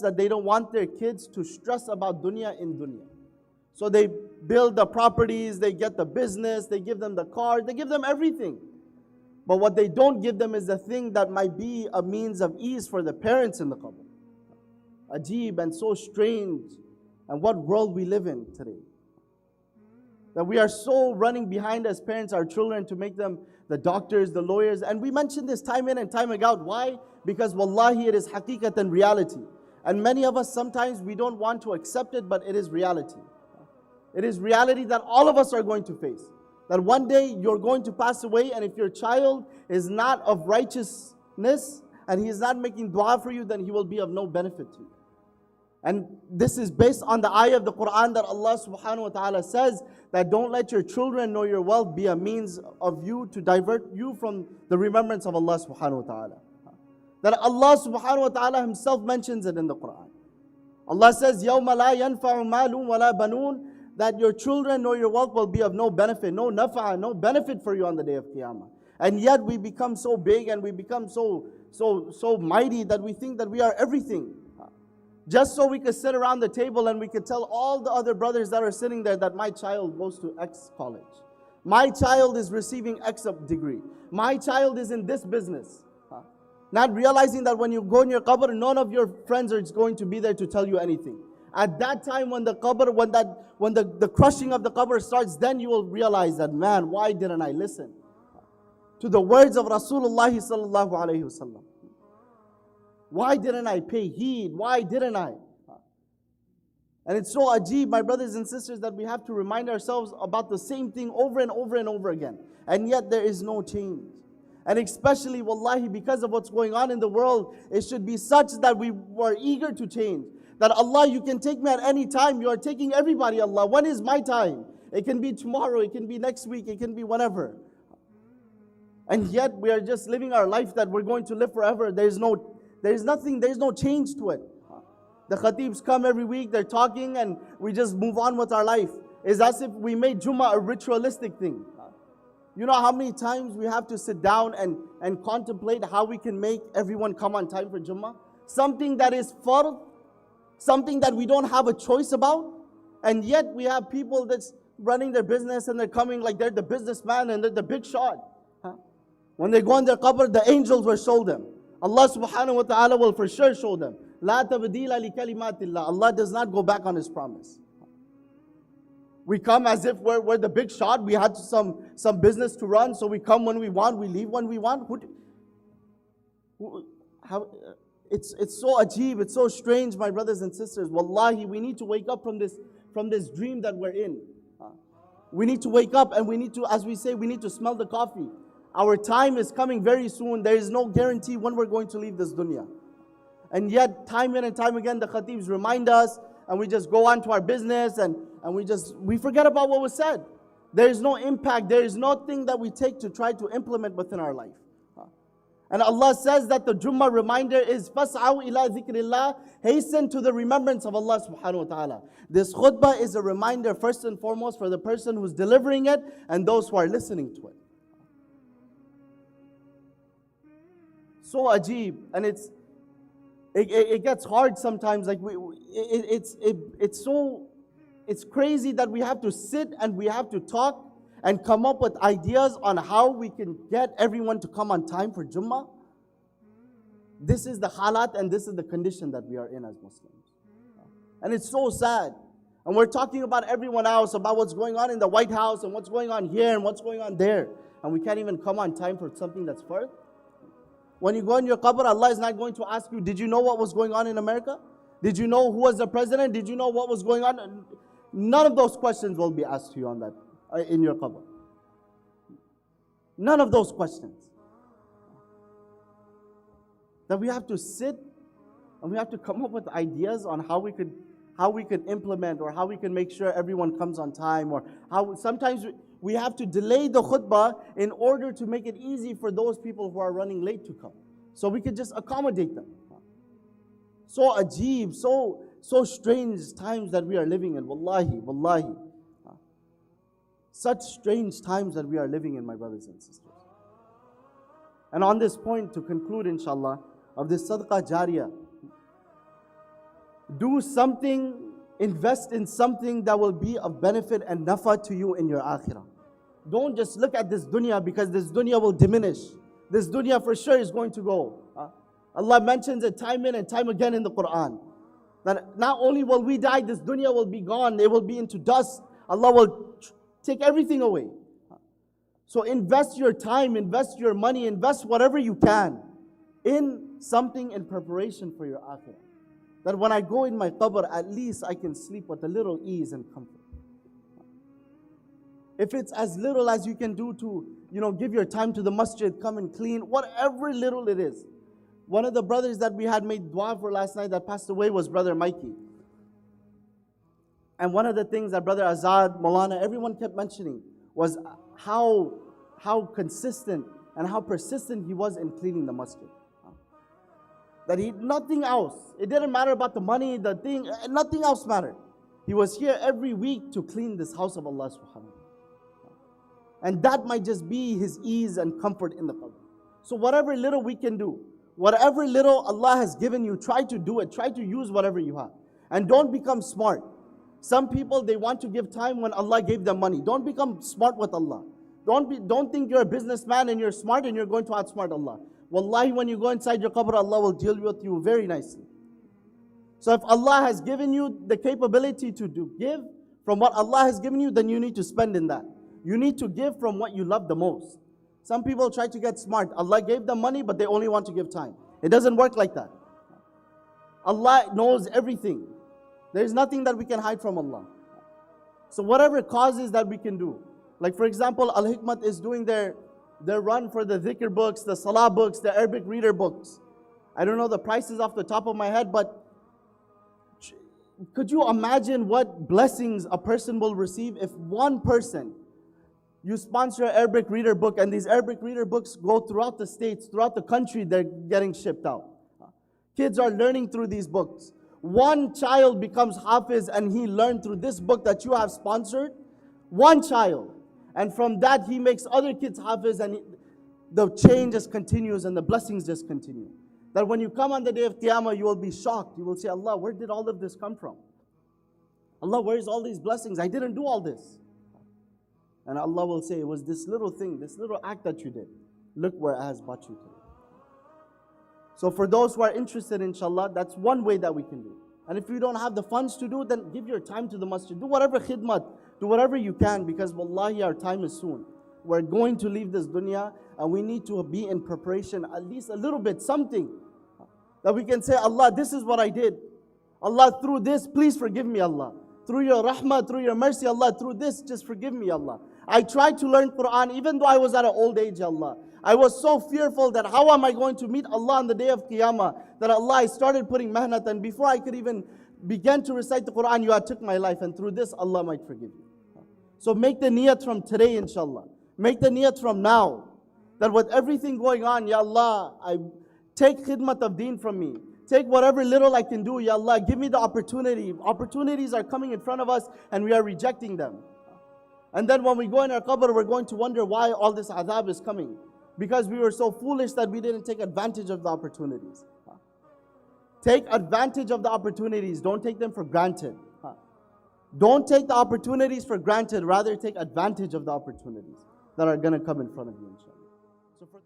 that they don't want their kids to stress about dunya in dunya. So they build the properties, they get the business, they give them the car, they give them everything. But what they don't give them is the thing that might be a means of ease for the parents in the qabr. Ajib and so strange. And what world we live in today. That we are so running behind as parents, our children, to make them the doctors, the lawyers. And we mention this time in and time out. Why? Because wallahi it is haqiqat and reality. And many of us sometimes we don't want to accept it, but it is reality. It is reality that all of us are going to face. That one day you're going to pass away, and if your child is not of righteousness and he is not making dua for you, then he will be of no benefit to you. And this is based on the ayah of the Quran that Allah subhanahu wa ta'ala says that don't let your children nor your wealth be a means of you to divert you from the remembrance of Allah subhanahu wa ta'ala. That Allah subhanahu wa ta'ala himself mentions it in the Quran. Allah says, يَوْمَ لَا يَنْفَعُ مَالٌ وَلَا بَنُونَ, that your children nor your wealth will be of no benefit, no nafa, no benefit for you on the day of Qiyamah. And yet we become so big and we become so mighty that we think that we are everything. Just so we could sit around the table and we could tell all the other brothers that are sitting there that my child goes to X college. My child is receiving X degree. My child is in this business. Not realizing that when you go in your qabr, none of your friends are going to be there to tell you anything. At that time when the qabr, when the crushing of the qabr starts, then you will realize that, man, why didn't I listen to the words of Rasulullah sallallahu alaihi wasallam? Why didn't I pay heed? Why didn't I? And it's so ajib, my brothers and sisters, that we have to remind ourselves about the same thing over and over and over again. And yet there is no change. And especially, wallahi, because of what's going on in the world, it should be such that we were eager to change. That Allah, you can take me at any time. You are taking everybody, Allah. When is my time? It can be tomorrow, it can be next week, it can be whenever. And yet we are just living our life that we're going to live forever. There is no change to it. The khatibs come every week, they're talking, and we just move on with our life. It's as if we made Jummah a ritualistic thing. You know how many times we have to sit down and contemplate how we can make everyone come on time for Jummah? Something that is fard, something that we don't have a choice about, and yet we have people that's running their business and they're coming like they're the businessman and they're the big shot. When they go in their qabr, the angels will show them. Allah subhanahu wa ta'ala will for sure show them. La tabdila li kalimatillah. Allah does not go back on His promise. We come as if we're the big shot. We had some business to run, so we come when we want, we leave when we want. It's so ajib, it's so strange, my brothers and sisters. Wallahi, we need to wake up from this dream that we're in. We need to wake up and we need to, as we say, we need to smell the coffee. Our time is coming very soon. There is no guarantee when we're going to leave this dunya. And yet, time in and time again, the khatibs remind us, and we just go on to our business, and we forget about what was said. There is no impact. There is nothing that we take to try to implement within our life. And Allah says that the Jummah reminder is فَاسْعَوْا إِلَىٰ ذِكْرِ اللَّهِ, hasten to the remembrance of Allah subhanahu wa ta'ala. This khutbah is a reminder first and foremost for the person who's delivering it and those who are listening to it. So ajib, and it gets hard sometimes. Like it's crazy that we have to sit and we have to talk and come up with ideas on how we can get everyone to come on time for Jummah. This is the halat and this is the condition that we are in as Muslims. And it's so sad. And we're talking about everyone else, about what's going on in the White House and what's going on here and what's going on there. And we can't even come on time for something that's fard. When you go in your qabr, Allah is not going to ask you, did you know what was going on in America? Did you know who was the president? Did you know what was going on? None of those questions will be asked to you on that, in your qabr. None of those questions. That we have to sit and we have to come up with ideas on how we could implement, or how we can make sure everyone comes on time, or how sometimes we have to delay the khutbah in order to make it easy for those people who are running late to come. So we could just accommodate them. So ajib, so strange times that we are living in. Wallahi. Such strange times that we are living in, my brothers and sisters. And on this point, to conclude inshallah, of this sadaqah jariyah, Do something, invest in something that will be of benefit and nafa to you in your akhirah. Don't just look at this dunya, because this dunya will diminish. This dunya for sure is going to go. Allah mentions it time in and time again in the Quran. That not only will we die, this dunya will be gone, it will be into dust. Allah will take everything away. So invest your time, invest your money, invest whatever you can in something in preparation for your akhirah. That when I go in my qabr, at least I can sleep with a little ease and comfort. If it's as little as you can do to, give your time to the masjid, come and clean, whatever little it is. One of the brothers that we had made dua for last night that passed away was Brother Mikey. And one of the things that Brother Azad, Maulana, everyone kept mentioning was how consistent and how persistent he was in cleaning the masjid. That nothing else, it didn't matter about the money, the thing, nothing else mattered. He was here every week to clean this house of Allah subhanahu wa ta'ala. And that might just be his ease and comfort in the qabr. So whatever little we can do, whatever little Allah has given you, try to do it. Try to use whatever you have. And don't become smart. Some people, they want to give time when Allah gave them money. Don't become smart with Allah. Don't think you're a businessman and you're smart and you're going to outsmart Allah. Wallahi, when you go inside your qabr, Allah will deal with you very nicely. So if Allah has given you the capability to give from what Allah has given you, then you need to spend in that. You need to give from what you love the most. Some people try to get smart. Allah gave them money, but they only want to give time. It doesn't work like that. Allah knows everything. There's nothing that we can hide from Allah. So whatever causes that we can do. Like for example, Al-Hikmat is doing their run for the dhikr books, the salah books, the Arabic reader books. I don't know the prices off the top of my head, but could you imagine what blessings a person will receive if one person, you sponsor an Arabic reader book, and these Arabic reader books go throughout the states, throughout the country, they're getting shipped out. Kids are learning through these books. One child becomes Hafiz and he learned through this book that you have sponsored. One child. And from that he makes other kids Hafiz, and the chain just continues and the blessings just continue. That when you come on the day of Qiyamah, you will be shocked. You will say, Allah, where did all of this come from? Allah, where is all these blessings? I didn't do all this. And Allah will say, it was this little thing, this little act that you did. Look where it has brought you to. So for those who are interested, inshallah, that's one way that we can do. And if you don't have the funds to do, then give your time to the masjid. Do whatever khidmat, do whatever you can, because wallahi, our time is soon. We're going to leave this dunya, and we need to be in preparation, at least a little bit, something. That we can say, Allah, this is what I did. Allah, through this, please forgive me, Allah. Through your rahmah, through your mercy, Allah, through this, just forgive me, Allah. I tried to learn Quran, even though I was at an old age, Allah. I was so fearful that how am I going to meet Allah on the day of Qiyamah? That Allah, I started putting mehnat, and before I could even begin to recite the Quran, you had took my life, and through this, Allah might forgive you. So make the niyat from today, inshallah. Make the niyat from now. That with everything going on, Ya Allah, I take khidmat of deen from me. Take whatever little I can do, Ya Allah, give me the opportunity. Opportunities are coming in front of us and we are rejecting them. And then when we go in our qabr, we're going to wonder why all this adhab is coming. Because we were so foolish that we didn't take advantage of the opportunities. Take advantage of the opportunities. Don't take them for granted. Don't take the opportunities for granted. Rather take advantage of the opportunities that are going to come in front of you, inshallah. So for